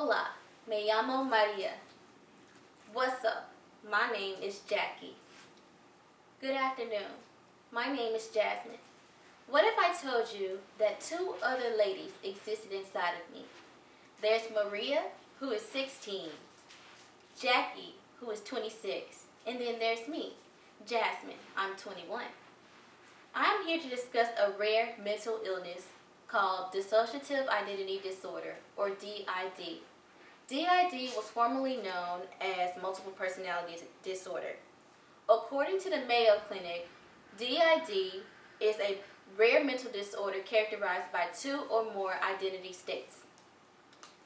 Hola, me llamo Maria. What's up? My name is Jackie. Good afternoon. My name is Jasmine. What if I told you that two other ladies existed inside of me? There's Maria, who is 16, Jackie, who is 26, and then there's me, Jasmine, I'm 21. I'm here to discuss a rare mental illness called dissociative identity disorder, or DID. DID was formerly known as multiple personality disorder. According to the Mayo Clinic, DID is a rare mental disorder characterized by two or more identity states.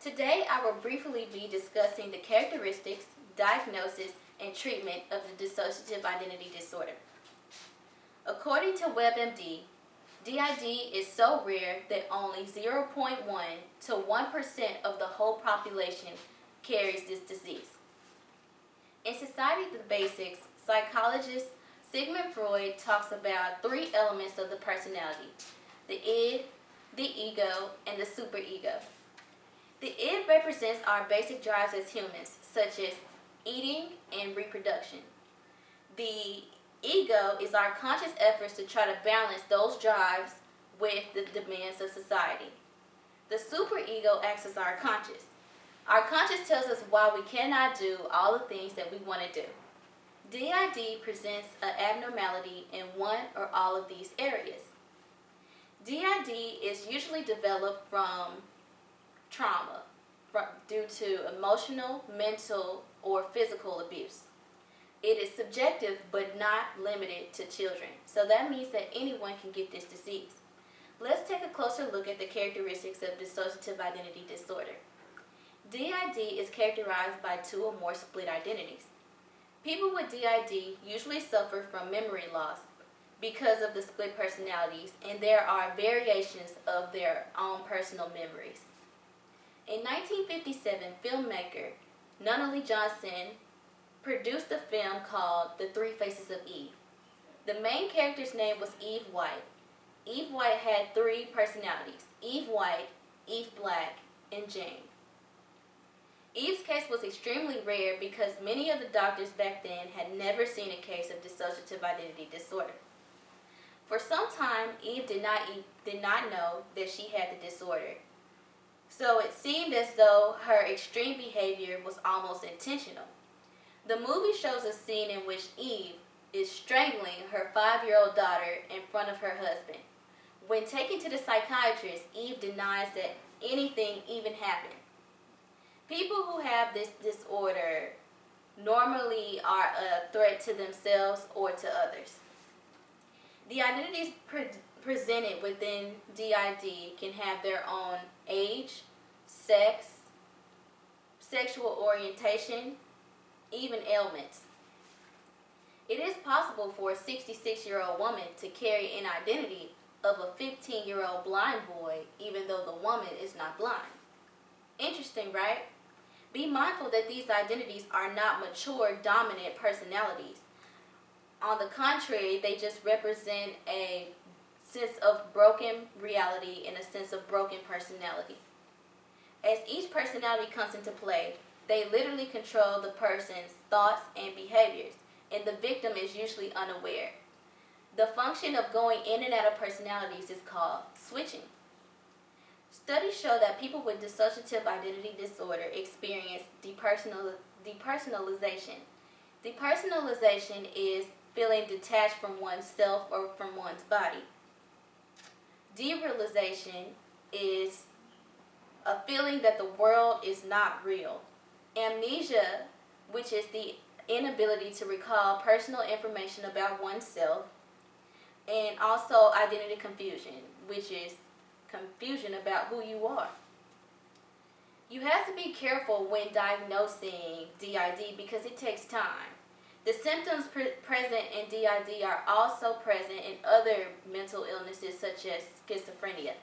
Today, I will briefly be discussing the characteristics, diagnosis, and treatment of the dissociative identity disorder. According to WebMD, DID is so rare that only 0.1 to 1% of the whole population carries this disease. In Society of the Basics, psychologist Sigmund Freud talks about three elements of the personality: the id, the ego, and the superego. The id represents our basic drives as humans, such as eating and reproduction. The ego is our conscious efforts to try to balance those drives with the demands of society. The superego acts as our conscious. Our conscious tells us why we cannot do all the things that we want to do. DID presents an abnormality in one or all of these areas. DID is usually developed from trauma due to emotional, mental, or physical abuse. It is subjective but not limited to children, so that means that anyone can get this disease. Let's take a closer look at the characteristics of dissociative identity disorder. DID is characterized by two or more split identities. People with DID usually suffer from memory loss because of the split personalities, and there are variations of their own personal memories. In 1957, filmmaker Nunnally Johnson produced a film called The Three Faces of Eve. The main character's name was Eve White. Eve White had three personalities: Eve White, Eve Black, and Jane. Eve's case was extremely rare because many of the doctors back then had never seen a case of dissociative identity disorder. For some time, Eve did not know that she had the disorder. So it seemed as though her extreme behavior was almost intentional. The movie shows a scene in which Eve is strangling her 5-year-old daughter in front of her husband. When taken to the psychiatrist, Eve denies that anything even happened. People who have this disorder normally are a threat to themselves or to others. The identities presented within DID can have their own age, sex, sexual orientation, even ailments. It is possible for a 66-year-old woman to carry an identity of a 15-year-old blind boy, even though the woman is not blind. Interesting, right? Be mindful that these identities are not mature, dominant personalities. On the contrary, they just represent a sense of broken reality and a sense of broken personality. As each personality comes into play, they literally control the person's thoughts and behaviors, and the victim is usually unaware. The function of going in and out of personalities is called switching. Studies show that people with dissociative identity disorder experience depersonalization. Depersonalization is feeling detached from oneself or from one's body. Derealization is a feeling that the world is not real. Amnesia, which is the inability to recall personal information about oneself, and also identity confusion, which is confusion about who you are. You have to be careful when diagnosing DID because it takes time. The symptoms present in DID are also present in other mental illnesses such as schizophrenia.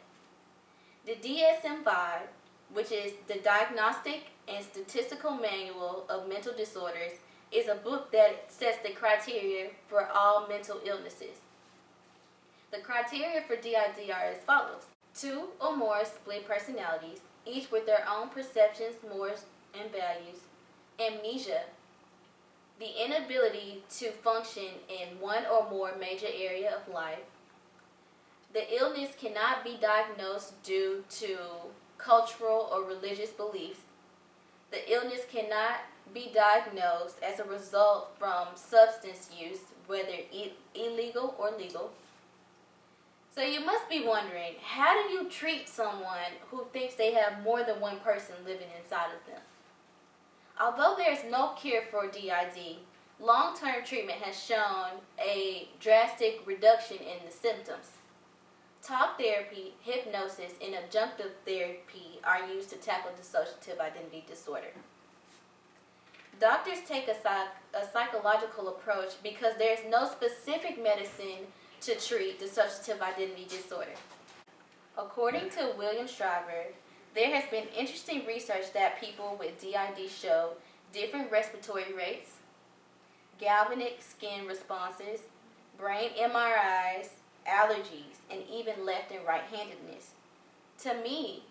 The DSM-5, which is the Diagnostic and Statistical Manual of Mental Disorders, is a book that sets the criteria for all mental illnesses. The criteria for DID are as follows: 2 or more split personalities, each with their own perceptions, morals, and values. Amnesia, the inability to function in one or more major area of life. The illness cannot be diagnosed due to cultural or religious beliefs. The illness cannot be diagnosed as a result from substance use, whether illegal or legal. So you must be wondering, how do you treat someone who thinks they have more than one person living inside of them? Although there is no cure for DID, long-term treatment has shown a drastic reduction in the symptoms. Talk therapy, hypnosis, and adjunctive therapy are used to tackle dissociative identity disorder. Doctors take a psychological approach because there is no specific medicine to treat dissociative identity disorder. According to William Shriver, there has been interesting research that people with DID show different respiratory rates, galvanic skin responses, brain MRIs, allergies, and even left and right-handedness. To me,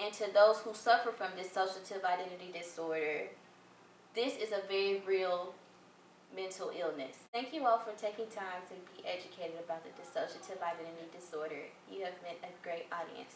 and to those who suffer from dissociative identity disorder, this is a very real mental illness. Thank you all for taking time to be educated about the dissociative identity disorder. You have been a great audience.